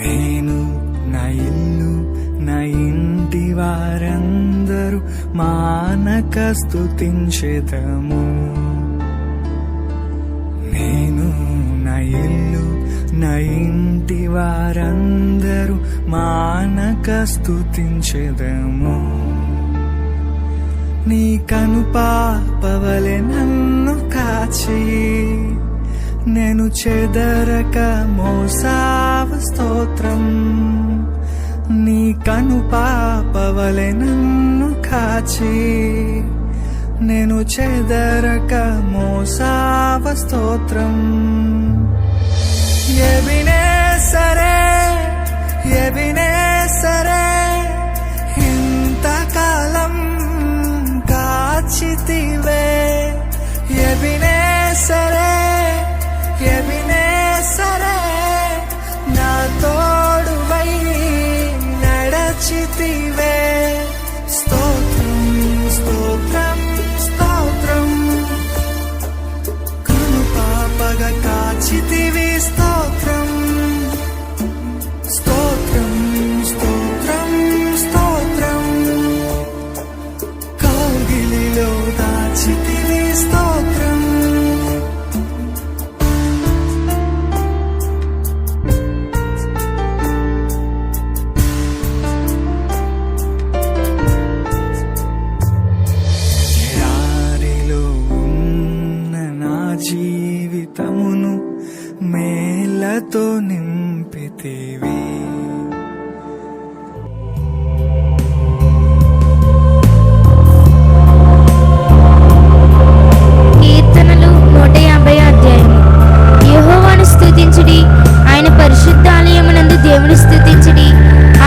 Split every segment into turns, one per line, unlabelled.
నేను నా ఇల్లు నా ఇంటి వారందరూ మానక స్తుతించెదము. నేను నా ఇల్లు నా ఇంటి వారందరూ మానక స్తుతించెదము. నీ కనుపాపవలె నన్ను కాచి నేను చెదరక మోసావ స్తోత్రం. నీ కనుపాపవలె నన్ను కాచి నేను చెదరక మోసావ స్తోత్రం. ఎబినేసరే ఎబినేసరే ఇంతకాలం కాచితివే. ఎబినేసరే ఎబినేసరే నా తోడువై నడచితివే. స్తోత్రం స్తోత్రం స్తోత్రం కనుపాపగా కాచితివి. స్తోత్రం స్తోత్రం స్తోత్రం స్తోత్రం కౌగిలిలో దాచితివి. స్తోత్రం ఎడారిలో ఉన్న నా జీవితమును మేలతో నింపితివి.
కీర్తనలు 150 అధ్యాయము. యెహోవాను స్తుతించుడి, ఆయన పరిశుద్ధాలయమునందు దేవుని స్తుతించుడి.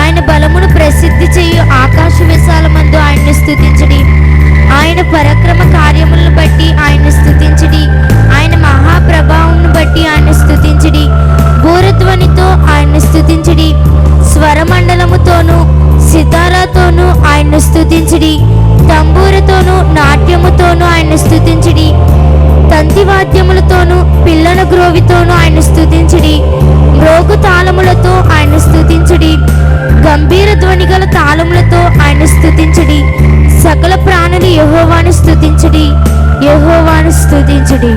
ఆయన బలమును ప్రసిద్ధి చేయు ఆకాశ విశాలమందు ఆయన్ను స్తుతించుడి. ఆయన పరాక్రమ కార్యములను బట్టి ఆయన్ను స్తుతించుడి. ఆయన మహాప్రభావమును బట్టి ఆయన్ను స్తుతించుడి. బూరధ్వనితో ఆయన్ను స్తుతించుడి. స్వరమండలముతోనూ సితారాతోనూ ఆయన్ను స్తుతించుడి. తంబూరతోనూ నాట్యముతోనూ ఆయన్ను స్తుతించుడి. తంతివాద్యములతోనూ పిల్లన గ్రోవితోనూ ఆయన్ను స్తుతించుడి. మ్రోగు తాళములతో ఆయన్ను స్తుతించుడి. గంభీర ధ్వని గల తాళములతో ఆయన్ను స్తుతించుడి. సకల ప్రాణులు యెహోవాను స్తుతించుడి, యెహోవాను స్తుతించుడి.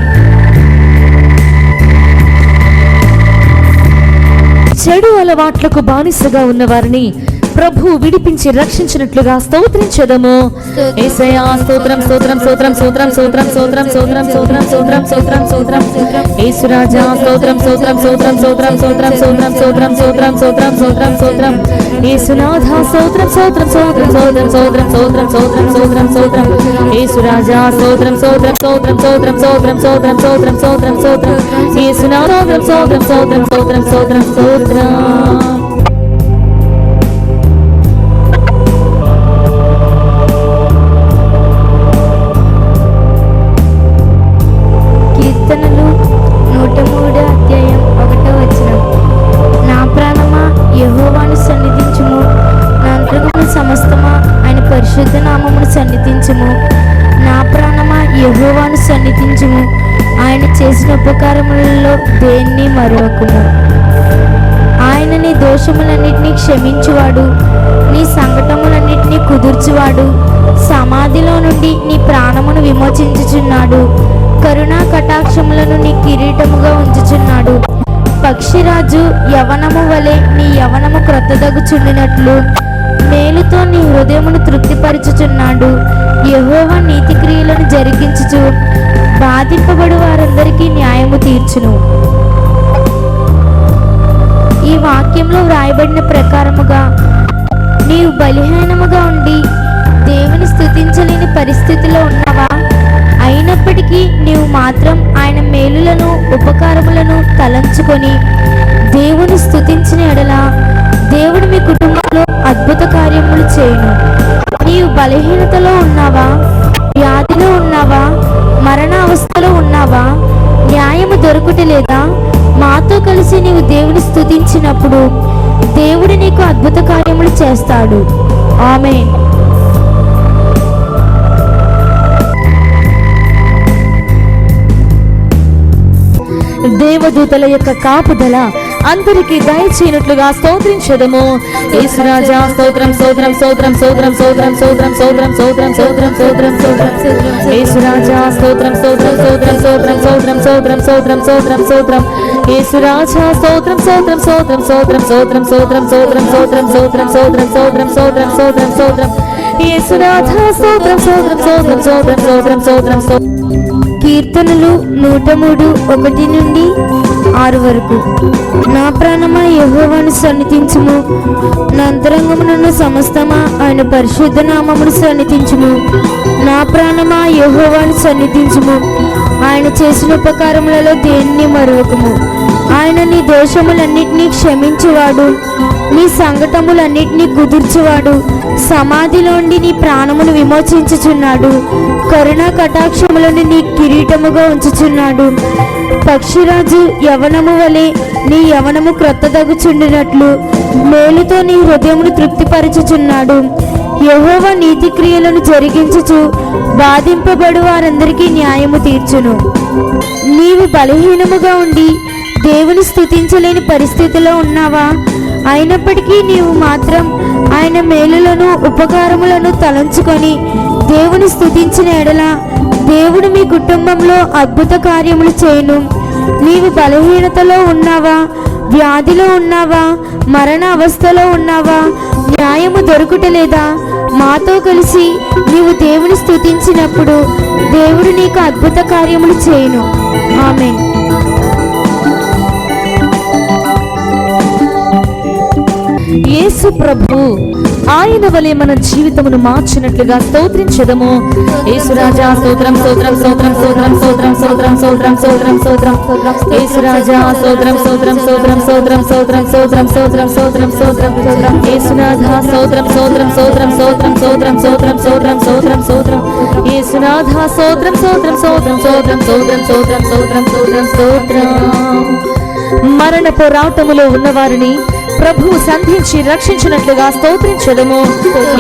చెడు అలవాట్లకు బానిసగా ఉన్న వారిని ప్రభు విడిపించి రక్షించినట్లుగా స్తోత్రించెదము. యేసయ్యా స్తోత్రం స్తోత్రం స్తోత్రం స్తోత్రం స్తోత్రం స్తోత్రం స్తోత్రం స్తోత్రం స్తోత్రం స్తోత్రం స్తోత్రం యేసురాజా స్తోత్రం స్తోత్రం స్తోత్రం స్తోత్రం స్తోత్రం స్తోత్రం స్తోత్రం స్తోత్రం స్తోత్రం స్తోత్రం స్తోత్రం యేసునాథ స్తోత్రం స్తోత్రం స్తోత్రం స్తోత్రం స్తోత్రం స్తోత్రం స్తోత్రం స్తోత్రం స్తోత్రం యేసురాజా స్తోత్రం స్తోత్రం స్తోత్రం స్తోత్రం స్తోత్రం స్తోత్రం స్తోత్రం స్తోత్రం స్తోత్రం యేసునాథ స్తోత్రం స్తోత్రం స్తోత్రం స్తోత్రం స్తోత్రం.
కీర్తనలు 103 అధ్యాయం 1వ వచనం. నా ప్రాణమా యెహోవాను సన్నిధించుము, నా అంతరంగము సమస్తమా ఆయన పరిశుద్ధ నామమును సన్నిధించుము. నా ప్రాణమా యెహోవాను సన్నిధించుము, ఆయన చేసిన ఉపకారములలో దేన్ని మరవకుము. ఆయన నీ దోషములన్నిటినీ క్షమించువాడు, నీ సంకటములన్నిటినీ కుదుర్చువాడు. సమాధిలో నుండి నీ ప్రాణమును విమోచించుచున్నాడు. కరుణా కటాక్షములను నీ కిరీటముగా ఉంచుచున్నాడు. పక్షిరాజు యవనము వలె నీ యవనము క్రొత్తదగుచుండినట్లు మేలుతో నీ హృదయమును తృప్తిపరచుచున్నాడు. యెహోవా నీతి క్రియలను జరిగించుచు బాధింపబడు వారందరికీ న్యాయము తీర్చును. ఈ వాక్యంలో వ్రాయబడిన ప్రకారముగా నీవు బలహీనముగా ఉండి దేవుని స్తుతించలేని పరిస్థితిలో ఉన్నావా? అయినప్పటికీ నీవు మాత్రం ఆయన మేలులను ఉపకారములను తలంచుకొని దేవుని స్తుతించిన ఎడల దేవుడు మీ కుటుంబంలో అద్భుత కార్యములు చేయును. నీవు బలహీనతలో ఉన్నావా? వ్యాధిలో ఉన్నావా? మరణావస్థలో ఉన్నావా? న్యాయము దొరుకుటలేదా? మాతో కలిసి నీవు దేవుని స్తుతించినప్పుడు దేవుడు నీకు అద్భుత కార్యములు చేస్తాడు. ఆమేన్.
దేవదూతల యొక్క కాపుదల అందరికీ దయచేయనట్లుగా స్తోత్రించదము. యేసురాజా స్తోత్రం స్తోత్రం స్తోత్రం స్తోత్రం స్తోత్రం స్తోత్రం స్తోత్రం స్తోత్రం స్తోత్రం స్తోత్రం స్తోత్రం యేసురాజా స్తోత్రం స్తోత్రం స్తోత్రం స్తోత్రం స్తోత్రం స్తోత్రం స్తోత్రం స్తోత్రం స్తోత్రం యేసురాజా స్తోత్రం స్తోత్రం స్తోత్రం స్తోత్రం స్తోత్రం స్తోత్రం స్తోత్రం స్తోత్రం స్తోత్రం స్తోత్రం స్తోత్రం స్తోత్రం స్తోత్రం స్తోత్రం యేసురాజా స్తోత్రం స్తోత్రం స్తోత్రం స్తోత్రం స్తోత్రం స్తోత్రం స్తోత్రం.
కీర్తనలు 103:1-6 వరకు. నా ప్రాణమా యెహోవాను సన్నిధించుము, నా అంతరంగమునను సమస్తమా ఆయన పరిశుద్ధ నామమును సన్నిధించుము. నా ప్రాణమా యెహోవాను సన్నిధించుము, ఆయన చేసిన ఉపకారములలో దేన్ని మరొకము. ఆయన నీ దోషములన్నిటినీ క్షమించువాడు, నీ సంకటములన్నిటినీ కుదుర్చువాడు. సమాధిలోండి నీ ప్రాణమును విమోచించుచున్నాడు, కరుణా కటాక్షములను నీ కిరీటముగా ఉంచుచున్నాడు. పక్షిరాజు యవనము వలె నీ యవనము క్రొత్తదగుచుండినట్లు మేలుతో నీ హృదయమును తృప్తిపరచుచున్నాడు. యెహోవా నీతి క్రియలను జరిగించుచు బాధింపబడు వారందరికీ న్యాయము తీర్చును. నీవు బలహీనముగా ఉండి దేవుని స్తుతించలేని పరిస్థితిలో ఉన్నావా? అయినప్పటికీ నీవు మాత్రం ఆయన మేలులను ఉపకారములను తలంచుకొని దేవుని స్తుతించిన ఎడల దేవుడు మీ కుటుంబంలో అద్భుత కార్యములు చేయును. నీవు బలహీనతలో ఉన్నావా? వ్యాధిలో ఉన్నావా? మరణ అవస్థలో ఉన్నావా? న్యాయము దొరుకుటలేదా? మాతో కలిసి నీవు దేవుని స్తుతించినప్పుడు దేవుడు నీకు అద్భుత కార్యములు చేయును. ఆమేన్.
యేసు ప్రభు ఆయన వలె మన జీవితమును మార్చినట్లుగా స్తోత్రించదము. యేసురాజా స్తోత్రం స్తోత్రం స్తోత్రం స్తోత్రం స్తోత్రం స్తోత్రం స్తోత్రం స్తోత్రం స్తోత్రం యేసురాజా స్తోత్రం స్తోత్రం స్తోత్రం స్తోత్రం స్తోత్రం స్తోత్రం స్తోత్రం స్తోత్రం స్తోత్రం యేసునాథ స్తోత్రం స్తోత్రం స్తోత్రం స్తోత్రం స్తోత్రం స్తోత్రం స్తోత్రం స్తోత్రం స్తోత్రం యేసునాథ స్తోత్రం స్తోత్రం స్తోత్రం స్తోత్రం స్తోత్రం స్తోత్రం స్తోత్రం స్తోత్రం స్తోత్రం. మరణ పోరాటములో ఉన్నవారిని ప్రభువు సంధించి రక్షించినట్లుగా స్తోత్రించదము.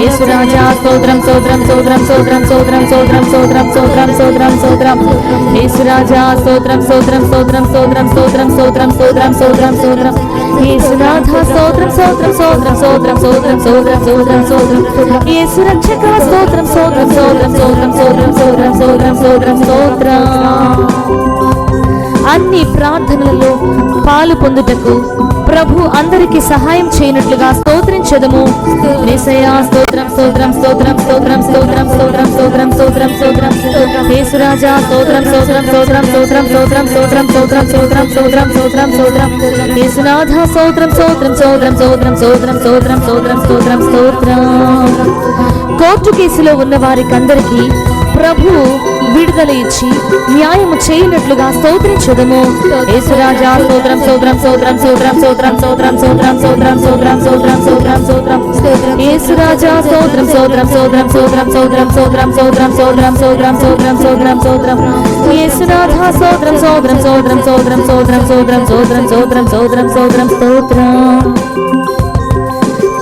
యేసురాజా స్తోత్రం స్తోత్రం స్తోత్రం స్తోత్రం స్తోత్రం స్తోత్రం స్తోత్రం స్తోత్రం స్తోత్రం స్తోత్రం యేసురాజా స్తోత్రం స్తోత్రం స్తోత్రం స్తోత్రం స్తోత్రం స్తోత్రం స్తోత్రం స్తోత్రం స్తోత్రం యేసునాథ స్తోత్రం స్తోత్రం స్తోత్రం స్తోత్రం స్తోత్రం స్తోత్రం స్తోత్రం స్తోత్రం యేసు రక్షక స్తోత్రం స్తోత్రం స్తోత్రం స్తోత్రం స్తోత్రం స్తోత్రం స్తోత్రం స్తోత్రం స్తోత్రం. అన్ని ప్రార్థనలలో పాలు పొందుటకు ప్రభు అందరికి సహాయం చేయనట్లుగా స్తోత్రించదము. యేసయ్యా స్తోత్రం స్తోత్రం స్తోత్రం స్తోత్రం స్తోత్రం స్తోత్రం స్తోత్రం స్తోత్రం స్తోత్రం యేసురాజా స్తోత్రం స్తోత్రం స్తోత్రం స్తోత్రం స్తోత్రం స్తోత్రం స్తోత్రం స్తోత్రం స్తోత్రం స్తోత్రం స్తోత్రం యేసునాథ స్తోత్రం స్తోత్రం స్తోత్రం స్తోత్రం స్తోత్రం స్తోత్రం స్తోత్రం స్తోత్రం స్తోత్రం. కోర్టు కేసులో ఉన్న వారికందరికీ ప్రభు విడుదల ఇచ్చి న్యాయము చేయనట్లుగా స్తోత్రించదము. యేసురాజా స్తోత్రం స్తోత్రం స్తోత్రం స్తోత్రం స్తోత్రం స్తోత్రం స్తోత్రం స్తోత్రం స్తోత్రం స్తోత్రం స్తోత్రం స్తోత్రం యేసురాజా స్తోత్రం స్తోత్రం స్తోత్రం స్తోత్రం స్తోత్రం స్తోత్రం స్తోత్రం స్తోత్రం స్తోత్రం స్తోత్రం స్తోత్రం స్తోత్రం యేసునాథ స్తోత్రం స్తోత్రం స్తోత్రం స్తోత్రం స్తోత్రం స్తోత్రం స్తోత్రం స్తోత్రం స్తోత్రం స్తోత్రం స్తోత్రం.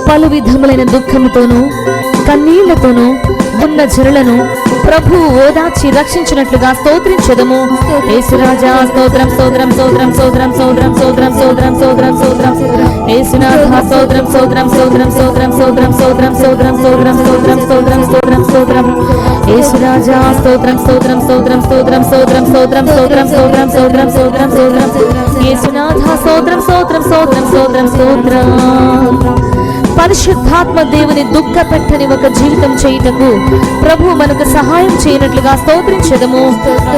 పలు విధములైన దుఃఖముతోనూ కన్నీళ్లతోనూ ఉన్న జనులను ప్రభు ఓదార్చి రక్షించినట్లుగా స్తోత్రించదము. యేసురాజా స్తోత్రం స్తోత్రం స్తోత్రం స్తోత్రం స్తోత్రం స్తోత్రం స్తోత్రం స్తోత్రం స్తోత్రం యేసునాథ స్తోత్రం స్తోత్రం స్తోత్రం స్తోత్రం స్తోత్రం స్తోత్రం స్తోత్రం స్తోత్రం స్తోత్రం స్తోత్రం స్తోత్రం స్తోత్రం యేసురాజా స్తోత్రం స్తోత్రం స్తోత్రం స్తోత్రం స్తోత్రం స్తోత్రం స్తోత్రం స్తోత్రం స్తోత్రం స్తోత్రం స్తోత్రం యేసునాథ స్తోత్రం స్తోత్రం స్తోత్రం స్తోత్రం స్తోత్రం. పరిశుద్ధాత్మ దేవుని దుఃఖ పెట్టని ఒక జీవితం చేయుటకు ప్రభు మనకు సహాయం చేయనట్లుగా స్తోత్రించదము.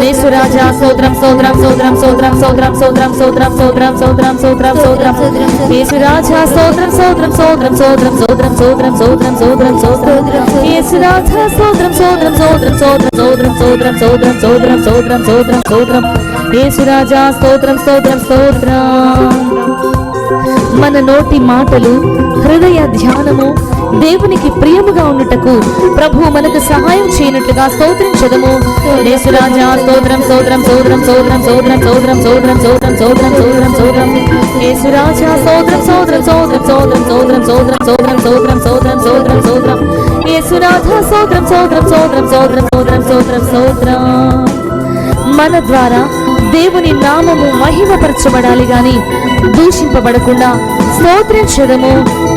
యేసురాజా స్తోత్రం స్తోత్రం స్తోత్రం స్తోత్రం స్తోత్రం స్తోత్రం స్తోత్రం స్తోత్రం స్తోత్రం స్తోత్రం స్తోత్రం యేసురాజా స్తోత్రం స్తోత్రం స్తోత్రం స్తోత్రం స్తోత్రం స్తోత్రం స్తోత్రం స్తోత్రం స్తోత్రం యేసురాజా స్తోత్రం స్తోత్రం స్తోత్రం స్తోత్రం స్తోత్రం స్తోత్రం స్తోత్రం స్తోత్రం స్తోత్రం స్తోత్రం స్తోత్రం యేసురాజా స్తోత్రం స్తోత్రం స్తోత్రం. మన నోటి మాటలు హృదయ ధ్యానము దేవునికి ప్రియముగా ఉండుటకు ప్రభు మనకు సహాయం చేయనట్లుగా స్తోత్రించదము. యేసురాజా స్తోత్రం స్తోత్రం స్తోత్రం స్తోత్రం స్తోత్రం స్తోత్రం స్తోత్రం స్తోత్రం స్తోత్రం స్తోత్రం స్తోత్రం యేసురాజా స్తోత్రం స్తోత్రం స్తోత్రం స్తోత్రం స్తోత్రం స్తోత్రం స్తోత్రం స్తోత్రం స్తోత్రం స్తోత్రం స్తోత్రం యేసునాథ స్తోత్రం స్తోత్రం స్తోత్రం స్తోత్రం స్తోత్రం స్తోత్రం స్తోత్రం. మన ద్వారా దేవుని నామము మహిమపరచబడాలి గాని దూషింపబడకుండా స్తోత్రించదము.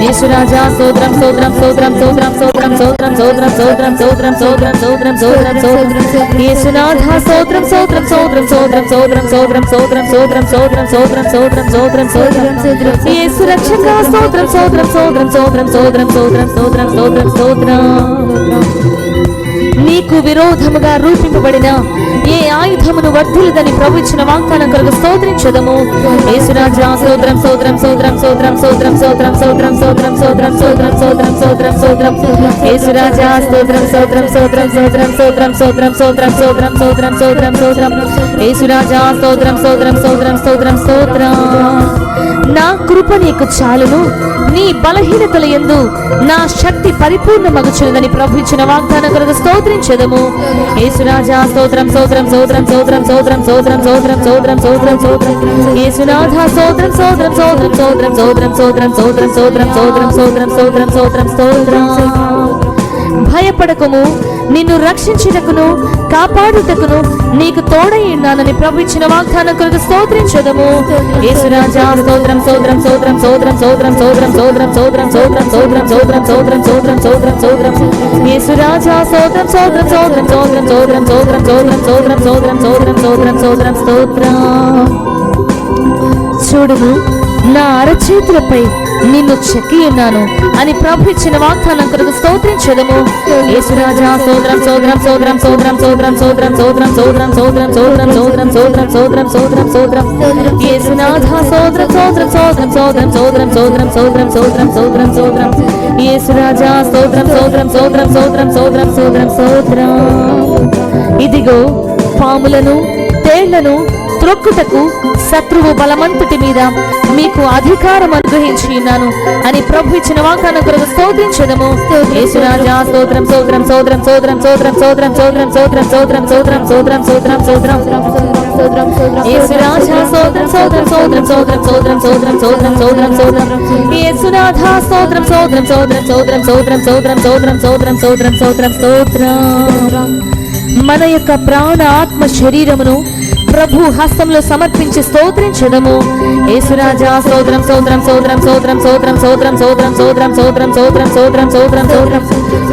యేసురాజా స్తోత్రం స్తోత్రం స్తోత్రం స్తోత్రం స్తోత్రం స్తోత్రం స్తోత్రం స్తోత్రం స్తోత్రం స్తోత్రం స్తోత్రం స్తోత్రం స్తోత్రం యేసునాథ స్తోత్రం స్తోత్రం స్తోత్రం స్తోత్రం స్తోత్రం స్తోత్రం స్తోత్రం స్తోత్రం స్తోత్రం స్తోత్రం స్తోత్రం స్తోత్రం స్తోత్రం యేసు రక్షక స్తోత్రం స్తోత్రం స్తోత్రం స్తోత్రం స్తోత్రం స్తోత్రం స్తోత్రం స్తోత్రం స్తోత్రం. నీకు విరోధముగా రూపింపబడిన ఏ ఆయుధమును వర్ధిల్లదని ప్రభు ఇచ్చిన వాగ్దానం కొరకు స్తోత్రించదము. యేసురాజా స్తోత్రం స్తోత్రం స్తోత్రం స్తోత్రం స్తోత్రం స్తోత్రం స్తోత్రం స్తోత్రం స్తోత్రం స్తోత్రం స్తోత్రం స్తోత్రం స్తోత్రం యేసురాజా స్తోత్రం స్తోత్రం స్తోత్రం స్తోత్రం స్తోత్రం స్తోత్రం స్తోత్రం స్తోత్రం స్తోత్రం స్తోత్రం స్తోత్రం యేసురాజా స్తోత్రం స్తోత్రం స్తోత్రం స్తోత్రం స్తోత్రం. నా కృప నీకు చాలును, నీ బలహీనతల యందు నా శక్తి పరిపూర్ణమగుచున్నదని ప్రభు ఇచ్చిన వాగ్దానం కొరకు స్తోత్రించదము. యేసురాజా స్తోత్రం స్తోత్రం స్తోత్రం స్తోత్రం స్తోత్రం స్తోత్రం స్తోత్రం స్తోత్రం స్తోత్రం స్తోత్రం యేసునాథ స్తోత్రం స్తోత్రం స్తోత్రం స్తోత్రం స్తోత్రం స్తోత్రం స్తోత్రం స్తోత్రం స్తోత్రం స్తోత్రం స్తోత్రం స్తోత్రం స్తోత్రం. భయపడకము, నిన్ను రక్షించుటకును కాపాడుటకును నీకు తోడై ఉన్నానని ప్రభు ఇచ్చిన వాగ్దానం కొరకు స్తోత్రించదము. యేసురాజా స్తోత్రం స్తోత్రం స్తోత్రం స్తోత్రం స్తోత్రం స్తోత్రం స్తోత్రం స్తోత్రం స్తోత్రం స్తోత్రం స్తోత్రం స్తోత్రం స్తోత్రం స్తోత్రం స్తోత్రం యేసురాజా స్తోత్రం స్తోత్రం స్తోత్రం స్తోత్రం స్తోత్రం స్తోత్రం స్తోత్రం స్తోత్రం స్తోత్రం స్తోత్రం స్తోత్రం స్తోత్రం. చూడుము, నా అరచేతులపై నిన్ను చెక్కి ఉన్నాను అని ప్రభు ఇచ్చిన వాగ్దానం కొరకు స్తోత్రించదము. యేసురాజా స్తోత్రం స్తోత్రం స్తోత్రం స్తోత్రం స్తోత్రం స్తోత్రం స్తోత్రం స్తోత్రం స్తోత్రం స్తోత్రం స్తోత్రం స్తోత్రం స్తోత్రం స్తోత్రం స్తోత్రం యేసునాథ స్తోత్రం స్తోత్రం స్తోత్రం స్తోత్రం స్తోత్రం స్తోత్రం స్తోత్రం స్తోత్రం స్తోత్రం స్తోత్రం యేసురాజా స్తోత్రం స్తోత్రం స్తోత్రం స్తోత్రం స్తోత్రం స్తోత్రం స్తోత్రం. ఇదిగో, పాములను తేళ్లను త్రొక్కుటకు శత్రువు బలమంతటి మీద మీకు అధికారం అనుగ్రహించి ఉన్నాను అని ప్రభు ఇచ్చిన వాగ్దానం కొరకు స్తోత్రించదము. యేసురాజా స్తోత్రం స్తోత్రం స్తోత్రం స్తోత్రం స్తోత్రం స్తోత్రం స్తోత్రం స్తోత్రం స్తోత్రం స్తోత్రం స్తోత్రం స్తోత్రం స్తోత్రం యేసురాజా స్తోత్రం స్తోత్రం స్తోత్రం స్తోత్రం స్తోత్రం స్తోత్రం స్తోత్రం స్తోత్రం స్తోత్రం యేసునాథ స్తోత్రం స్తోత్రం స్తోత్రం స్తోత్రం స్తోత్రం స్తోత్రం స్తోత్రం స్తోత్రం స్తోత్రం స్తోత్రం స్తోత్రం. మన యొక్క ప్రాణ ఆత్మ శరీరమును ప్రభు హస్తంలో సమర్పించి స్తోత్రించదము. యేసురాజా స్తోత్రం స్తోత్రం స్తోత్రం స్తోత్రం స్తోత్రం స్తోత్రం స్తోత్రం స్తోత్రం స్తోత్రం స్తోత్రం స్తోత్రం స్తోత్రం స్తోత్రం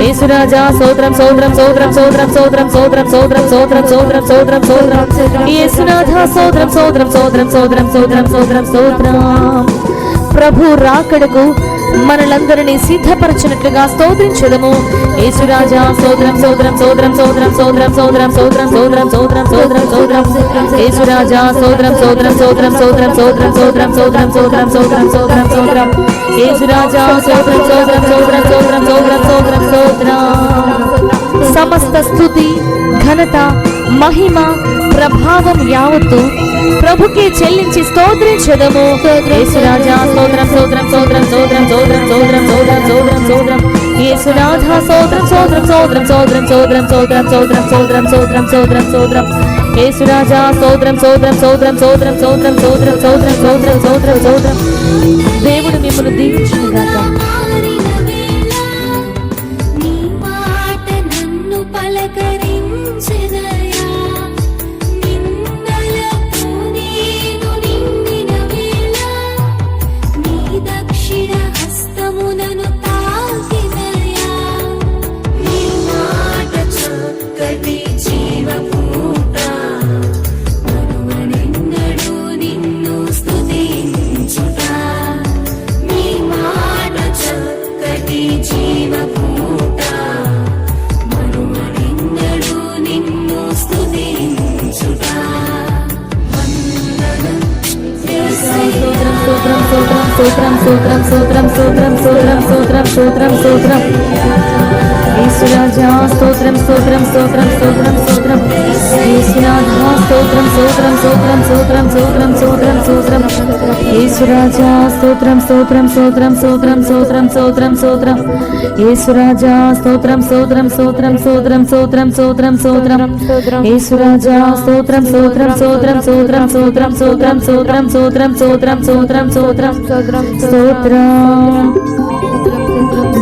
యేసురాజా స్తోత్రం స్తోత్రం స్తోత్రం స్తోత్రం స్తోత్రం స్తోత్రం స్తోత్రం స్తోత్రం స్తోత్రం స్తోత్రం స్తోత్రం యేసునాథ స్తోత్రం స్తోత్రం స్తోత్రం స్తోత్రం స్తోత్రం స్తోత్రం స్తోత్రం. ప్రభు రాకడకు మనలందరినీ సిద్ధపరచినట్లుగా స్తోత్రించదము. యేసురాజా స్తోత్రం స్తోత్రం స్తోత్రం స్తోత్రం స్తోత్రం స్తోత్రం స్తోత్రం స్తోత్రం స్తోత్రం స్తోత్రం స్తోత్రం యేసురాజా స్తోత్రం స్తోత్రం స్తోత్రం స్తోత్రం స్తోత్రం స్తోత్రం స్తోత్రం స్తోత్రం స్తోత్రం స్తోత్రం స్తోత్రం యేసురాజా స్తోత్రం స్తోత్రం స్తోత్రం స్తోత్రం స్తోత్రం స్తోత్రం స్తోత్రం. సమస్త స్తుతి, ఘనత, మహిమ, ప్రభావం యావత్తు ప్రభుకే చెల్లించి స్తోత్రించదము. యేసురాజా స్తోత్రం స్తోత్రం స్తోత్రం స్తోత్రం స్తోత్రం స్తోత్రం స్తోత్రం స్తోత్రం స్తోత్రం యేసునాథ స్తోత్రం స్తోత్రం స్తోత్రం స్తోత్రం స్తోత్రం స్తోత్రం స్తోత్రం స్తోత్రం స్తోత్రం స్తోత్రం స్తోత్రం యేసురాజా స్తోత్రం స్తోత్రం స్తోత్రం స్తోత్రం స్తోత్రం స్తోత్రం స్తోత్రం స్తోత్రం స్తోత్రం స్తోత్రం. దేవుడు మిమ్మల్ని దీవించునుగాక. స్తోత్రం స్తోత్రం స్తోత్రం స్తోత్రం స్తోత్రం స్తోత్రం స్తోత్రం స్తోత్రం యేసురాజా స్తోత్రం స్తోత్రం స్తోత్రం స్తోత్రం స్తోత్రం యేసునాథ స్తోత్రం స్తోత్రం స్తోత్రం స్తోత్రం స్తోత్రం స్తోత్రం స్తోత్రం యేసురాజా స్తోత్రం స్తోత్రం స్తోత్రం స్తోత్రం స్తోత్రం స్తోత్రం స్తోత్రం యేసురాజా స్తోత్రం స్తోత్రం స్తోత్రం స్తోత్రం స్తోత్రం స్తోత్రం స్తోత్రం యేసురాజా స్తోత్రం స్తోత్రం స్తోత్రం స్తోత్రం స్తోత్రం స్తోత్రం స్తోత్రం స్తోత్రం స్తోత్రం స్తోత్రం స్తోత్రం స్తోత్రం స్తోత్రం.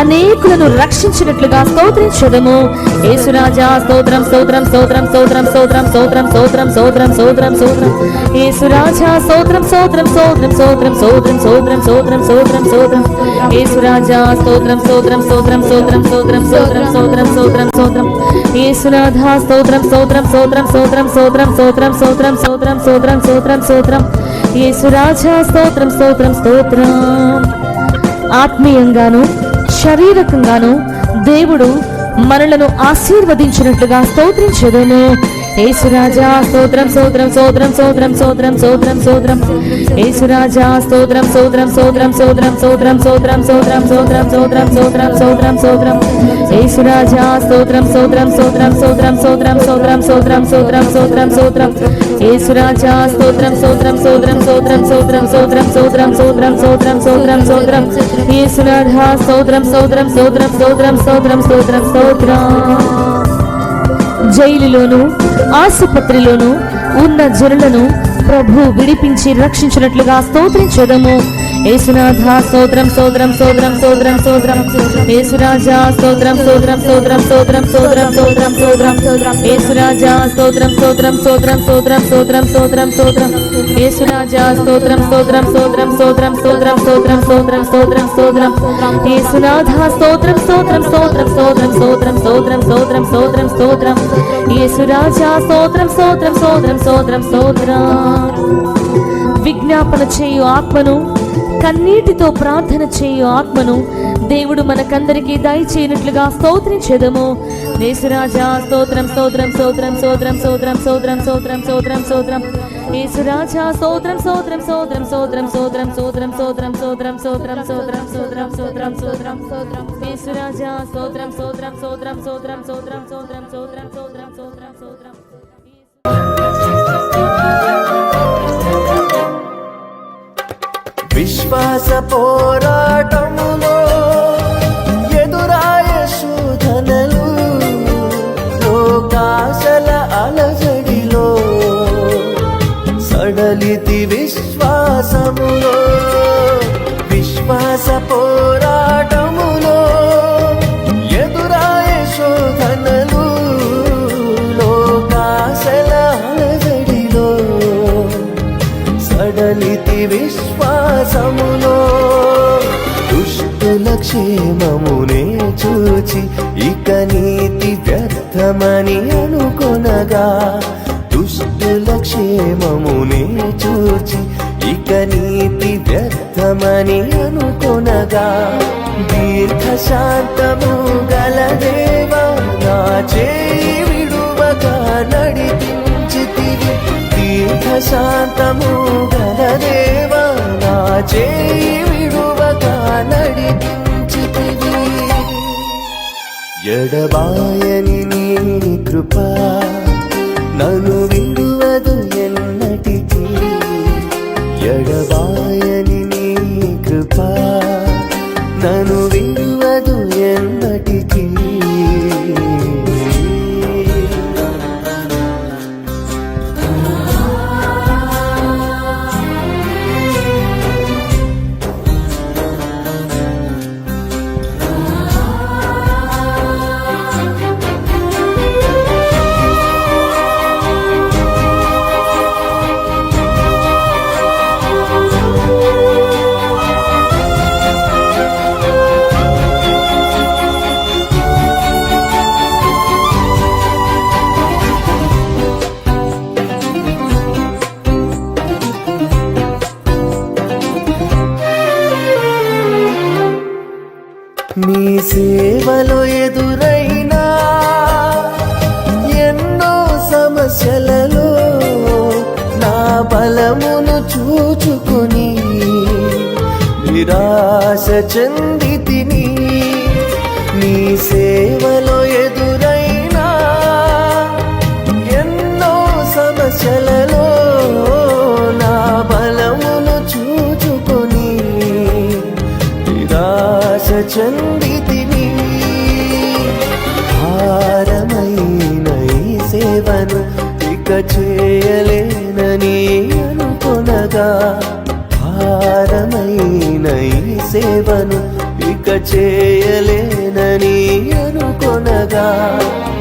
అనేకులను రక్షించినట్లుగా స్తోత్రించదము. యేసురాజా స్తోత్రం స్తోత్రం స్తోత్రం స్తోత్రం స్తోత్రం స్తోత్రం స్తోత్రం స్తోత్రం స్తోత్రం స్తోత్రం. యేసురాజా స్తోత్రం స్తోత్రం స్తోత్రం స్తోత్రం స్తోత్రం స్తోత్రం స్తోత్రం స్తోత్రం స్తోత్రం. యేసురాజా స్తోత్రం స్తోత్రం స్తోత్రం స్తోత్రం స్తోత్రం స్తోత్రం స్తోత్రం స్తోత్రం స్తోత్రం. యేసునాథ స్తోత్రం స్తోత్రం స్తోత్రం స్తోత్రం స్తోత్రం స్తోత్రం స్తోత్రం స్తోత్రం స్తోత్రం స్తోత్రం స్తోత్రం. యేసురాజా స్తోత్రం స్తోత్రం స్తోత్రం. ఆత్మీయంగాను శారీరకంగాను దేవుడు మనలను ఆశీర్వదించినట్లుగా స్తోత్రించదము. యేసురాజా స్తోత్రం స్తోత్రం స్తోత్రం స్తోత్రం స్తోత్రం స్తోత్రం స్తోత్రం. యేసురాజా స్తోత్రం స్తోత్రం స్తోత్రం స్తోత్రం స్తోత్రం స్తోత్రం స్తోత్రం స్తోత్రం స్తోత్రం స్తోత్రం స్తోత్రం స్తోత్రం. యేసురాజా స్తోత్రం స్తోత్రం స్తోత్రం స్తోత్రం స్తోత్రం స్తోత్రం స్తోత్రం స్తోత్రం స్తోత్రం స్తోత్రం. యేసురాజా స్తోత్రం స్తోత్రం స్తోత్రం స్తోత్రం స్తోత్రం స్తోత్రం స్తోత్రం స్తోత్రం స్తోత్రం స్తోత్రం స్తోత్రం. యేసునాథ స్తోత్రం స్తోత్రం స్తోత్రం స్తోత్రం స్తోత్రం స్తోత్రం స్తోత్రం. జైలులోను ఆసుపత్రిలోను ఉన్న జనులను ప్రభు విడిపించి రక్షించినట్లుగా స్తోత్రించదము. యేసునాథ స్తోత్రం స్తోత్రం స్తోత్రం స్తోత్రం స్తోత్రం. యేసురాజా స్తోత్రం స్తోత్రం స్తోత్రం స్తోత్రం స్తోత్రం స్తోత్రం స్తోత్రం. యేసురాజా స్తోత్రం స్తోత్రం స్తోత్రం స్తోత్రం స్తోత్రం స్తోత్రం స్తోత్రం. యేసురాజా స్తోత్రం స్తోత్రం స్తోత్రం స్తోత్రం స్తోత్రం స్తోత్రం స్తోత్రం స్తోత్రం స్తోత్రం. యేసునాథ స్తోత్రం స్తోత్రం స్తోత్రం స్తోత్రం స్తోత్రం స్తోత్రం స్తోత్రం స్తోత్రం స్తోత్రం. యేసురాజా స్తోత్రం స్తోత్రం స్తోత్రం స్తోత్రం స్తోత్రం. విజ్ఞాపన చేయు ఆత్మను, కన్నీటితో ప్రార్థన చేయు ఆత్మను దేవుడు మనకందరికీ దయచేయనట్లుగా స్తోత్రించెదము. యేసురాజా స్తోత్రం స్తోత్రం స్తోత్రం స్తోత్రం స్తోత్రం స్తోత్రం స్తోత్రం స్తోత్రం స్తోత్రం. యేసురాజా స్తోత్రం స్తోత్రం స్తోత్రం స్తోత్రం స్తోత్రం స్తోత్రం స్తోత్రం స్తోత్రం స్తోత్రం స్తోత్రం స్తోత్రం స్తోత్రం స్తోత్రం స్తోత్రం. యేసురాజా స్తోత్రం స్తోత్రం స్తోత్రం స్తోత్రం స్తోత్రం స్తోత్రం స్తోత్రం స్తోత్రం స్తోత్రం స్తోత్రం.
విశ్వాస పోరాటములో ఎదురాయ శోధనలు, లోకాశల అలజడిలో సడలితి విశ్వాసములో. విశ్వాస పోరాటములో ఎదురాయ శోధనలు, లోకాశల అలజడిలో సడలితి విశ్వాసములో. దుష్టుల క్షేమమునే చూచి ఇక నీతి వ్యర్థమని అనుకొనగా, దుష్టుల క్షేమమునే చూచి ఇక నీతి వ్యర్థమని అనుకొనగా, దీర్ఘశాంతము గల దేవా నా చేయి విడువగా నడిపించితివి. దీర్ఘశాంతము గల దేవా నా చేయి విడువగా నడిపించితివి. ఎడబాయని నీ కృప నన్ను విడువదు ఎన్నటికీ. ఎడబాయని నీ కృప నన్ను విడువదు ఎన్నటికీ. నీ సేవలో ఎదురైనా ఎన్నో సమస్యలలో నా బలమును చూచుకొని నిరాశ చెందితిని. నీ సేవలో ఎదురైనా ఎన్నో సమస్యలలో నా బలమును చూచుకొని నిరాశ చెందితిని. భారమైన ఈ సేవను ఇక చేయలేనని అనుకొనగా, భారమైన ఈ సేవను ఇక చేయలేనని అనుకొనగా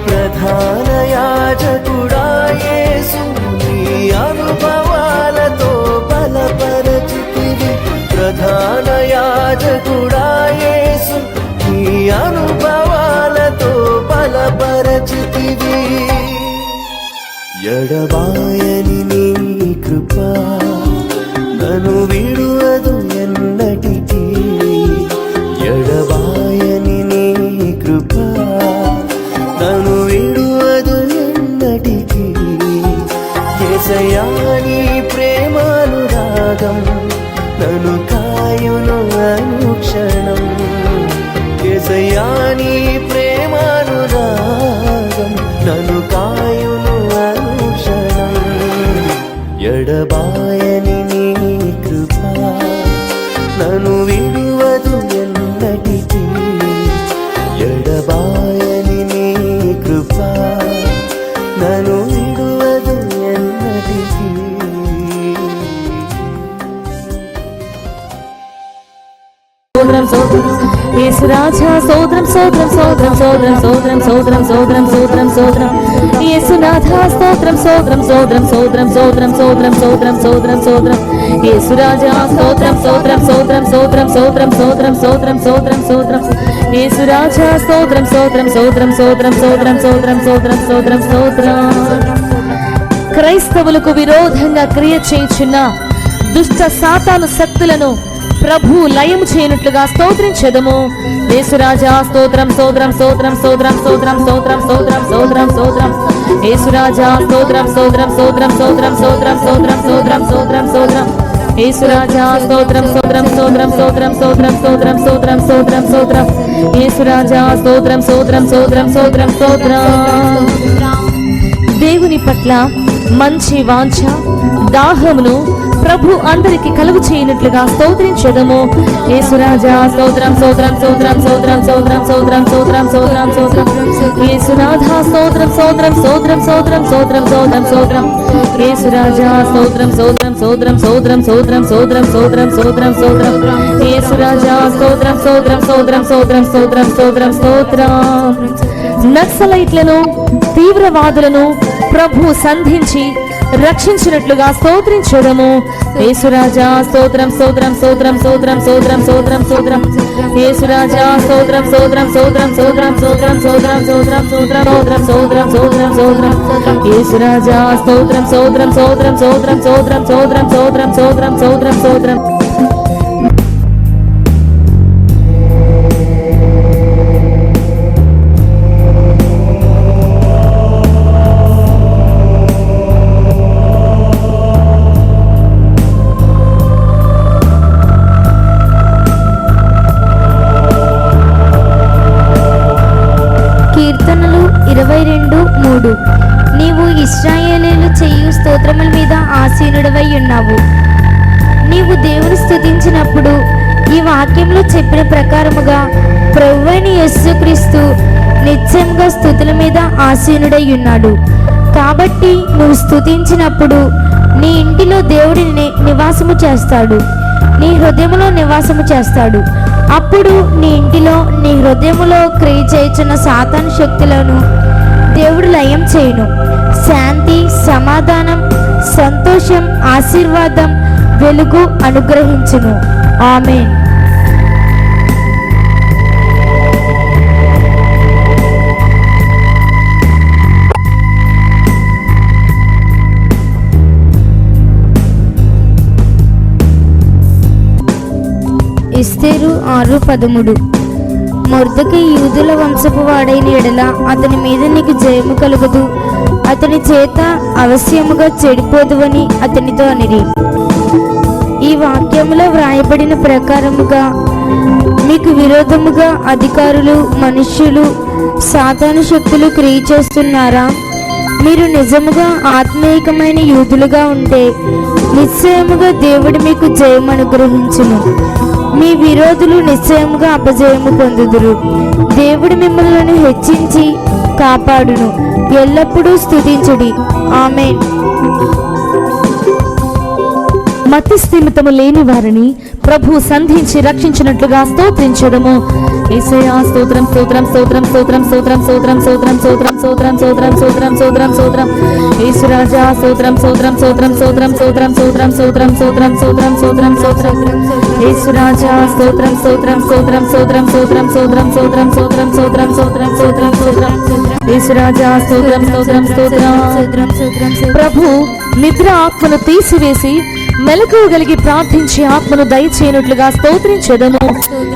ప్రధాన యాజకుడా యేసు నీ అనుభవాలతో బలపరచితివి. ప్రధాన యాజకుడా యేసు నీ అనుభవాలతో బలపరచితివి. ఎడబాయని నీ కృప నన్ను విడువదు ఎన్నటికీ. ఎడబాయని నీ కృప నన్ను విడువదు ఎన్నటికీ. యేసయ్యా నీ ప్రేమానురాగం నన్ను కాయును అనుక్షణం. యేసయ్యా నీ ప్రేమానురాగం నన్ను కాయును అనుక్షణం. ఎడబాయని నీ కృప నన్ను విడువదు ఎన్నటికీ. ఎడబాయని నీ కృప నన్ను విడువదు ఎన్నటికీ.
సోదరం సోదరం యేసురాజా సోదరం సోదరం సోదరం సోదరం సోదరం సోదరం సోదరం సోదరం సోదరం యేసునాథా స్తోత్రం సోదరం సోదరం సోదరం సోదరం సోదరం సోదరం సోదరం సోదరం యేసురాజా స్తోత్రం సోదరం సోదరం సోదరం సోదరం సోదరం సోదరం సోదరం సోదరం యేసురాజా స్తోత్రం సోదరం సోదరం సోదరం సోదరం సోదరం సోదరం సోదరం సోదరం. క్రైస్తవులకు విరోధంగా క్రియ చేయుచున్న దుష్ట సాతాను శక్తులను ప్రభు లయము చేయనట్లుగా స్తోత్రించెదము. యేసురాజా స్తోత్రం సోదరం సోదరం సోదరం సోదరం సోదరం సోదరం సోదరం సోదరం యేసురాజా స్తోత్రం సోదరం సోదరం సోదరం సోదరం సోదరం సోదరం సోదరం సోదరం యేసురాజా స్తోత్రం సోదరం సోదరం సోదరం సోదరం సోదరం సోదరం సోదరం సోదరం యేసురాజా స్తోత్రం సోదరం సోదరం సోదరం సోదరం. దేవుని పట్ల మంచి వాంఛ దాహమును ప్రభు అందరికి కలుగు చేయనట్లుగా స్తోత్రించెదము. యేసురాజా స్తోత్రం సోదరం సోదరం సోదరం సోదరం సోదరం సోదరం సోదరం సోదరం యేసునాథా స్తోత్రం సోదరం సోదరం సోదరం సోదరం సోదరం సోదరం యేసురాజా స్తోత్రం సోదరం సోదరం సోదరం సోదరం సోదరం సోదరం సోదరం సోదరం యేసురాజా స్తోత్రం సోదరం సోదరం సోదరం సోదరం సోదరం స్తోత్రం. నక్సలైట్లను తీవ్రవాదులను ప్రభు సంధించి రక్షించినట్లుగా స్తోత్రించెదము. యేసురాజా స్తోత్రం సోదరం సోదరం సోదరం సోదరం సోదరం సోదరం యేసురాజా స్తోత్రం సోదరం సోదరం సోదరం సోదరం సోదరం సోదరం సోదరం సోదరం సోదరం సోదరం సోదరం యేసురాజా స్తోత్రం సోదరం సోదరం సోదరం సోదరం సోదరం సోదరం సోదరం సోదరం సోదరం.
కీర్తనలు 22:3. నీవు ఇశ్రాయేలీయులు చేయు స్తోత్రముల మీద ఆసీనుడవై ఉన్నావు. నీవు దేవుని స్తుతించినప్పుడు ఈ వాక్యంలో చెప్పిన ప్రకారముగా ప్రభువైన యేసుక్రీస్తు నిత్యముగా స్తుతుల మీద ఆసీనుడై ఉన్నాడు. కాబట్టి నువ్వు స్తుతించినప్పుడు నీ ఇంటిలో దేవుడిని నివాసము చేస్తాడు, నీ హృదయములో నివాసము చేస్తాడు. అప్పుడు నీ ఇంటిలో నీ హృదయములో క్రియ చేయుచున్న సాతాను శక్తులను దేవుడు లయం చేయును. శాంతి, సమాధానం, సంతోషం, ఆశీర్వాదం, వెలుగు అనుగ్రహించును. ఆమేన్. ఎస్తేరు 6:13. మొర్దెకై యూదుల వంశపు వాడైన ఎడల అతని మీద నీకు జయము కలుగదు, అతని చేత అవశ్యముగా చెడిపోదువని అతనితో అనిరి. ఈ వాక్యములో వ్రాయబడిన ప్రకారముగా మీకు విరోధముగా అధికారులు, మనుష్యులు, సాతాను శక్తులు క్రియ చేస్తున్నారా? మీరు నిజముగా ఆత్మీయమైన యూదులుగా ఉంటే నిశ్చయముగా దేవుడు మీకు జయం అనుగ్రహించును. మీ విరోధులు నిశ్చయముగా అపజయము పొందుదురు. దేవుడు మిమ్మల్ని హెచ్చించి కాపాడును. ఎల్లప్పుడూ స్తుతించుడి. ఆమేన్.
మతి స్థిమితము లేని వారిని ప్రభు సంధించి రక్షించినట్లుగా స్తోత్రించెదము. యేసయ్యా స్తోత్రం స్తోత్రం స్తోత్రం స్తోత్రం స్తోత్రం స్తోత్రం స్తోత్రం స్తోత్రం స్తోత్రం స్తోత్రం స్తోత్రం స్తోత్రం స్తోత్రం యేసురాజా స్తోత్రం స్తోత్రం స్తోత్రం స్తోత్రం స్తోత్రం స్తోత్రం స్తోత్రం స్తోత్రం స్తోత్రం స్తోత్రం స్తోత్రం యేసురాజా స్తోత్రం స్తోత్రం స్తోత్రం స్తోత్రం స్తోత్రం స్తోత్రం స్తోత్రం స్తోత్రం స్తోత్రం స్తోత్రం స్తోత్రం స్తోత్రం యేసురాజా స్తోత్రం స్తోత్రం స్తోత్రం. ప్రభు నిద్ర ఆత్మను తీసివేసి మెలకువ కలిగి ప్రార్థించి ఆత్మను దయచేయనట్లుగా స్తోత్రించెదము.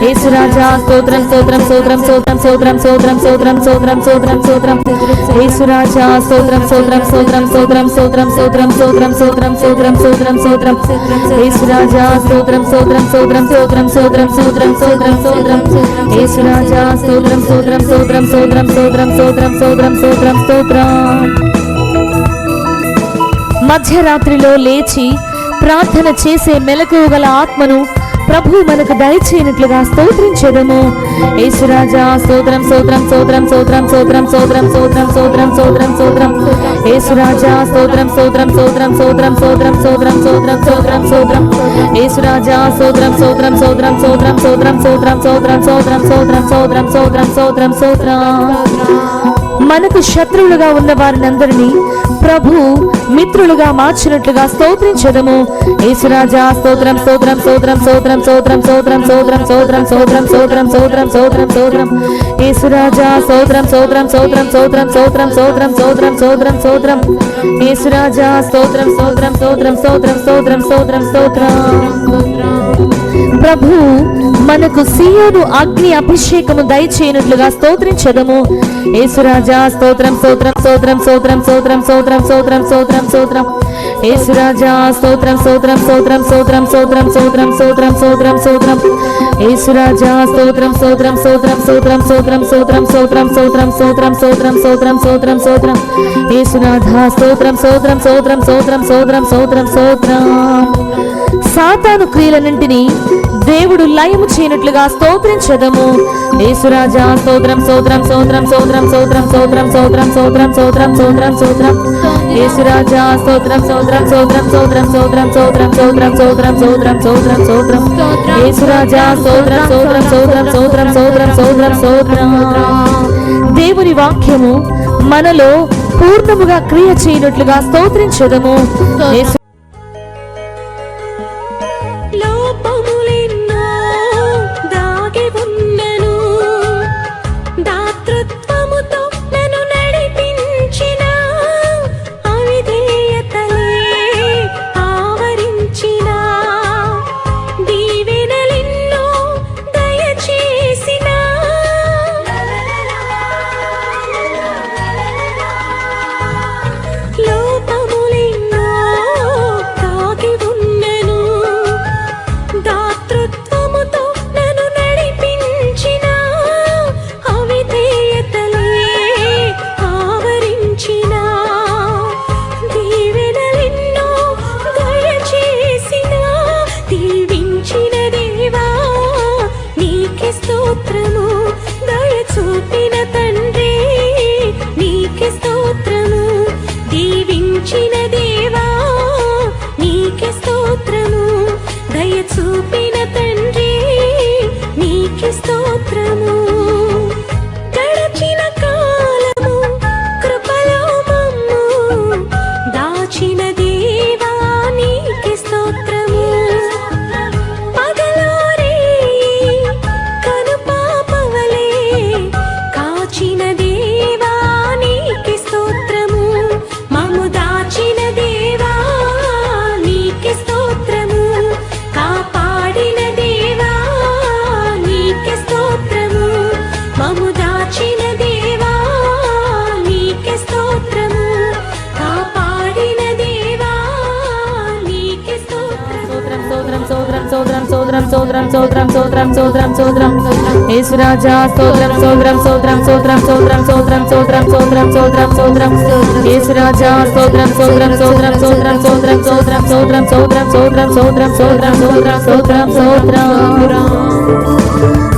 యేసురాజా స్తోత్రం స్తోత్రం స్తోత్రం స్తోత్రం స్తోత్రం స్తోత్రం స్తోత్రం స్తోత్రం స్తోత్రం స్తోత్రం యేసురాజా స్తోత్రం స్తోత్రం స్తోత్రం స్తోత్రం స్తోత్రం స్తోత్రం స్తోత్రం స్తోత్రం స్తోత్రం స్తోత్రం స్తోత్రం యేసురాజా స్తోత్రం స్తోత్రం స్తోత్రం స్తోత్రం స్తోత్రం స్తోత్రం స్తోత్రం స్తోత్రం యేసురాజా స్తోత్రం స్తోత్రం స్తోత్రం స్తోత్రం స్తోత్రం స్తోత్రం స్తోత్రం స్తోత్రం స్తోత్రం. మధ్యరాత్రిలో లేచి ప్రార్థన చేసే మెలకువ గల ఆత్మను ప్రభు మనకు దయచేయనట్లుగా స్తోత్రించెదము. యేసురాజా స్తోత్రం స్తోత్రం స్తోత్రం స్తోత్రం స్తోత్రం స్తోత్రం స్తోత్రం స్తోత్రం స్తోత్రం స్తోత్రం యేసురాజా స్తోత్రం స్తోత్రం స్తోత్రం స్తోత్రం స్తోత్రం స్తోత్రం స్తోత్రం స్తోత్రం స్తోత్రం యేసురాజా స్తోత్రం స్తోత్రం స్తోత్రం స్తోత్రం స్తోత్రం స్తోత్రం స్తోత్రం స్తోత్రం స్తోత్రం స్తోత్రం స్తోత్రం స్తోత్రం స్తోత్రం. మనకు శత్రువులుగా ఉన్న వారినందరినీ ప్రభు మిత్రులుగా మార్చినట్లుగా స్తోత్రించెదము. యేసురాజా స్తోత్రం స్తోత్రం స్తోత్రం స్తోత్రం స్తోత్రం స్తోత్రం స్తోత్రం స్తోత్రం స్తోత్రం స్తోత్రం స్తోత్రం స్తోత్రం స్తోత్రం యేసురాజా స్తోత్రం స్తోత్రం స్తోత్రం స్తోత్రం స్తోత్రం స్తోత్రం స్తోత్రం స్తోత్రం స్తోత్రం యేసురాజా స్తోత్రం స్తోత్రం స్తోత్రం స్తోత్రం స్తోత్రం స్తోత్రం స్తోత్రం. ప్రభు మనకు సీయోను అగ్ని అభిషేకము దయచేయనట్లుగా స్తోత్రించెదము. యేసురాజా స్తోత్రం స్తోత్రం స్తోత్రం స్తోత్రం స్తోత్రం స్తోత్రం స్తోత్రం స్తోత్రం స్తోత్రం యేసురాజా స్తోత్రం స్తోత్రం స్తోత్రం స్తోత్రం స్తోత్రం స్తోత్రం స్తోత్రం స్తోత్రం స్తోత్రం యేసురాజా స్తోత్రం స్తోత్రం స్తోత్రం స్తోత్రం స్తోత్రం స్తోత్రం స్తోత్రం స్తోత్రం స్తోత్రం స్తోత్రం స్తోత్రం స్తోత్రం స్తోత్రం యేసునాథా స్తోత్రం స్తోత్రం స్తోత్రం స్తోత్రం స్తోత్రం స్తోత్రం స్తోత్రం. సాతాను క్రియలన్నింటినీ దేవుడు లయము చేయనట్లుగా స్తోత్రించెదము. యేసురాజా స్తోత్రం స్తోత్రం స్తోత్రం స్తోత్రం స్తోత్రం స్తోత్రం స్తోత్రం స్తోత్రం స్తోత్రం స్తోత్రం స్తోత్రం యేసురాజా స్తోత్రం స్తోత్రం స్తోత్రం స్తోత్రం స్తోత్రం స్తోత్రం స్తోత్రం స్తోత్రం స్తోత్రం స్తోత్రం స్తోత్రం యేసురాజా స్తోత్రం స్తోత్రం స్తోత్రం స్తోత్రం స్తోత్రం స్తోత్రం స్తోత్రం. దేవుని వాక్యము మనలో పూర్ణముగా క్రియ చేయనట్లుగా స్తోత్రించెదము. యేసురాజా స్తోత్రం స్తోత్రం స్తోత్రం స్తోత్రం స్తోత్రం స్తోత్రం స్తోత్రం స్తోత్రం స్తోత్రం స్తోత్రం యేసురాజా స్తోత్రం స్తోత్రం స్తోత్రం స్తోత్రం స్తోత్రం స్తోత్రం స్తోత్రం స్తోత్రం స్తోత్రం స్తోత్రం స్తోత్రం స్తోత్రం స్తోత్రం స్తోత్రం.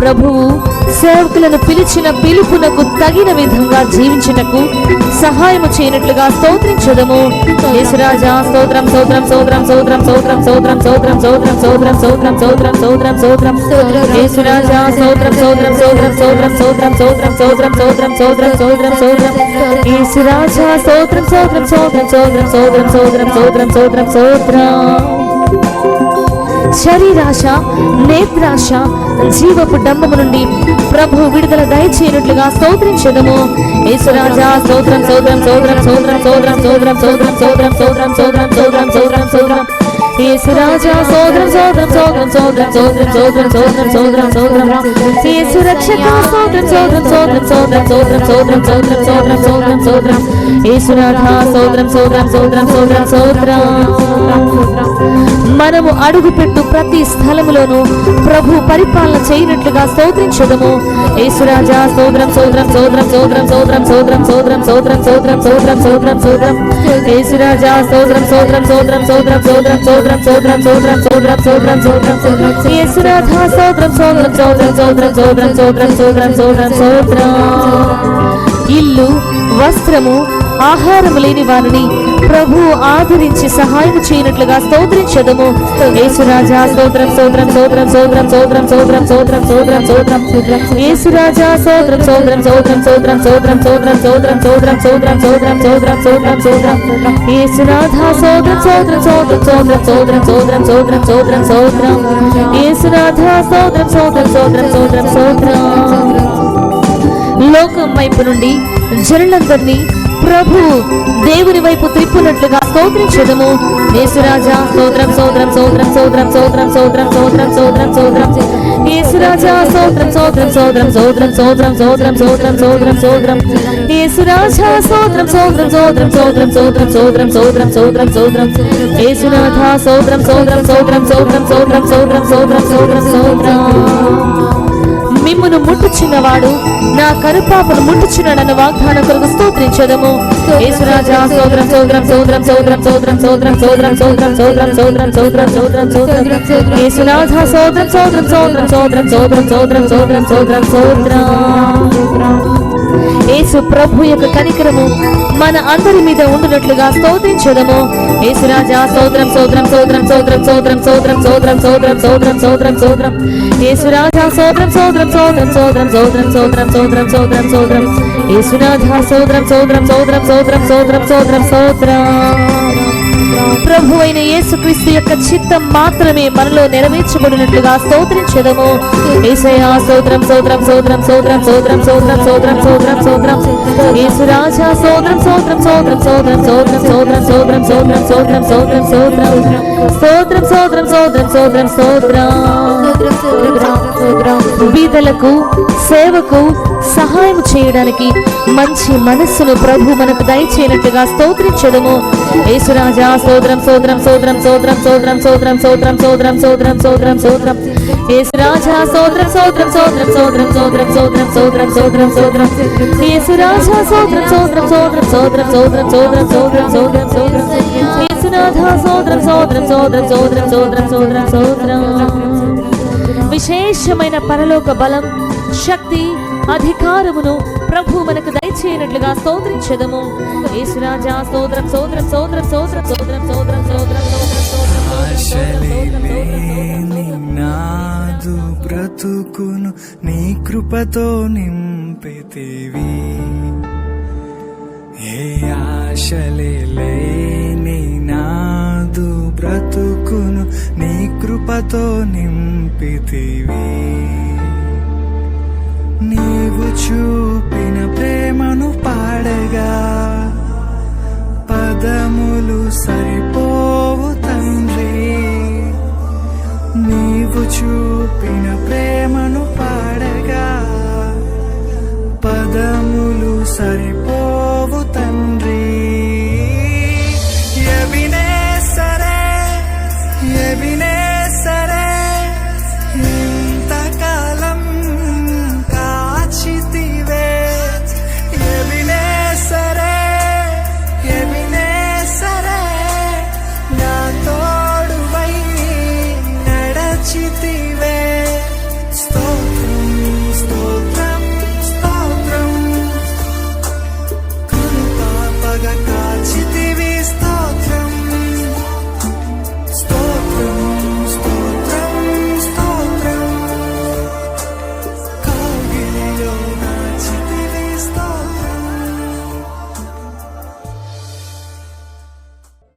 ప్రభువు సేవకులను పిలిచిన పిలుపునకు తగిన విధంగా జీవించుటకు సహాయము చేయనట్లుగా స్తోత్రించదము. యేసురాజా స్తోత్రం స్తోత్రం స్తోత్రం స్తోత్రం స్తోత్రం స్తోత్రం స్తోత్రం స్తోత్రం స్తోత్రం స్తోత్రం స్తోత్రం స్తోత్రం స్తోత్రం యేసురాజా స్తోత్రం స్తోత్రం స్తోత్రం స్తోత్రం స్తోత్రం స్తోత్రం స్తోత్రం స్తోత్రం స్తోత్రం స్తోత్రం స్తోత్రం యేసురాజా స్తోత్రం స్తోత్రం స్తోత్రం స్తోత్రం స్తోత్రం స్తోత్రం స్తోత్రం స్తోత్రం స్తోత్రం. శరీరాశ, నేత్రాశ, జీవపు డంబము నుండి ప్రభు విడుదల దయచేయనట్లుగా స్తోత్రించదము. యేసురాజా స్తోత్రం స్తోత్రం స్తోత్రం స్తోత్రం స్తోత్రం స్తోత్రం స్తోత్రం స్తోత్రం స్తోత్రం స్తోత్రం స్తోత్రం స్తోత్రం స్తోత్రం యేసురాజా స్తోత్రం స్తోత్రం స్తోత్రం స్తోత్రం స్తోత్రం స్తోత్రం స్తోత్రం స్తోత్రం స్తోత్రం యేసు రక్షక స్తోత్రం స్తోత్రం స్తోత్రం స్తోత్రం స్తోత్రం స్తోత్రం స్తోత్రం స్తోత్రం స్తోత్రం స్తోత్రం యేసునాథ స్తోత్రం స్తోత్రం స్తోత్రం స్తోత్రం స్తోత్రం. మనము అడుగుపెట్టు ప్రతి స్థలములోనూ ప్రభు పరిపాలన చేయనట్లుగా స్తోత్రించదము. యేసురాజా స్తోత్రం స్తోత్రం స్తోత్రం స్తోత్రం స్తోత్రం స్తోత్రం స్తోత్రం స్తోత్రం స్తోత్రం స్తోత్రం స్తోత్రం స్తోత్రం యేసురాజా స్తోత్రం స్తోత్రం స్తోత్రం స్తోత్రం స్తోత్రం స్తోత్రం స్తోత్రం స్తోత్రం స్తోత్రం స్తోత్రం స్తోత్రం స్తోత్రం యేసునాథ స్తోత్రం స్తోత్రం స్తోత్రం స్తోత్రం స్తోత్రం స్తోత్రం స్తోత్రం స్తోత్రం స్తోత్రం. ఇల్లు, వస్త్రము, ఆహారము లేని వారిని ప్రభు ఆదరించి సహాయం చేయనట్లుగా స్తోత్రించదము. యేసురాజా స్తోత్రం స్తోత్రం స్తోత్రం స్తోత్రం స్తోత్రం స్తోత్రం స్తోత్రం స్తోత్రం స్తోత్రం యేసురాజా స్తోత్రం స్తోత్రం స్తోత్రం స్తోత్రం స్తోత్రం స్తోత్రం స్తోత్రం స్తోత్రం స్తోత్రం స్తోత్రం స్తోత్రం స్తోత్రం స్తోత్రం యేసునాథ స్తోత్రం స్తోత్రం స్తోత్రం స్తోత్రం స్తోత్రం స్తోత్రం స్తోత్రం స్తోత్రం స్తోత్రం యేసునాథ స్తోత్రం స్తోత్రం స్తోత్రం స్తోత్రం స్తోత్రం. లోకం వైపు నుండి జనులందరినీ ప్రభు దేవుని వైపు త్రిప్పునట్లుగా స్తోత్రించదము. యేసురాజా స్తోత్రం స్తోత్రం స్తోత్రం స్తోత్రం స్తోత్రం స్తోత్రం స్తోత్రం స్తోత్రం స్తోత్రం యేసురాజా స్తోత్రం స్తోత్రం స్తోత్రం స్తోత్రం స్తోత్రం స్తోత్రం స్తోత్రం స్తోత్రం స్తోత్రం యేసురాజా స్తోత్రం స్తోత్రం స్తోత్రం స్తోత్రం స్తోత్రం స్తోత్రం స్తోత్రం స్తోత్రం స్తోత్రం యేసునాథ స్తోత్రం స్తోత్రం స్తోత్రం స్తోత్రం స్తోత్రం స్తోత్రం స్తోత్రం స్తోత్రం స్తోత్రం. మిమ్మును ముట్టుచున్నవాడు నా కనుపాపను ముట్టుచున్నాడన్న వాగ్దానం కొరకు స్తోత్రించదము. యేసురాజా స్తోత్రం స్తోత్రం స్తోత్రం స్తోత్రం స్తోత్రం స్తోత్రం స్తోత్రం స్తోత్రం స్తోత్రం స్తోత్రం స్తోత్రం స్తోత్రం స్తోత్రం యేసునాథ స్తోత్రం స్తోత్రం స్తోత్రం స్తోత్రం స్తోత్రం స్తోత్రం స్తోత్రం స్తోత్రం స్తోత్రం. యేసు ప్రభు యొక్క కనికరము మన అందరి మీద ఉండునట్లుగా స్తోత్రించదము. యేసురాజా స్తోత్రం స్తోత్రం స్తోత్రం స్తోత్రం స్తోత్రం స్తోత్రం స్తోత్రం స్తోత్రం స్తోత్రం స్తోత్రం స్తోత్రం యేసురాజా స్తోత్రం స్తోత్రం స్తోత్రం స్తోత్రం స్తోత్రం స్తోత్రం స్తోత్రం స్తోత్రం స్తోత్రం యేసునాథ స్తోత్రం స్తోత్రం స్తోత్రం స్తోత్రం స్తోత్రం స్తోత్రం స్తోత్రం. ప్రభు అయిన యేసుక్రీస్తు యొక్క చిత్తం మాత్రమే మనలో నెరవేర్చబడినట్లుగా స్తోత్రించదము. యేసయ్యా స్తోత్రం స్తోత్రం స్తోత్రం స్తోత్రం స్తోత్రం స్తోత్రం స్తోత్రం స్తోత్రం స్తోత్రం యేసురాజా స్తోత్రం స్తోత్రం స్తోత్రం స్తోత్రం స్తోత్రం స్తోత్రం స్తోత్రం స్తోత్రం స్తోత్రం స్తోత్రం స్తోత్రం స్తోత్రం స్తోత్రం స్తోత్రం స్తోత్రం స్తోత్రం. బీదలకు, సేవకు సహాయం చేయడానికి మంచి మనస్సును ప్రభు మనకు దయచేయనట్లుగా స్తోత్రించదము. యేసురాజా స్తోత్రం స్తోత్రం స్తోత్రం స్తోత్రం స్తోత్రం స్తోత్రం స్తోత్రం స్తోత్రం స్తోత్రం స్తోత్రం స్తోత్రం యేసురాజా స్తోత్రం స్తోత్రం స్తోత్రం స్తోత్రం స్తోత్రం స్తోత్రం స్తోత్రం స్తోత్రం స్తోత్రం యేసురాజా స్తోత్రం స్తోత్రం స్తోత్రం స్తోత్రం స్తోత్రం స్తోత్రం స్తోత్రం స్తోత్రం స్తోత్రం యేసునాథ స్తోత్రం స్తోత్రం స్తోత్రం స్తోత్రం స్తోత్రం స్తోత్రం స్తోత్రం. విశేషమైన పరలోక బలం, శక్తి, అధికారమును ప్రభు మనకు దయచేయనట్లుగా స్తోత్రించదము. యేసురాజా స్తోత్రం స్తోత్రం స్తోత్రం స్తోత్రం స్తోత్రం స్తోత్రం స్తోత్రం
నాదు బ్రతుకును నీ కృపతో నింపితివి. ఏ ఆశలే లేని నాదు బ్రతుకును నీ కృపతో నింపితివి. నీవు చూపిన ప్రేమను పాడగా పదములు సరి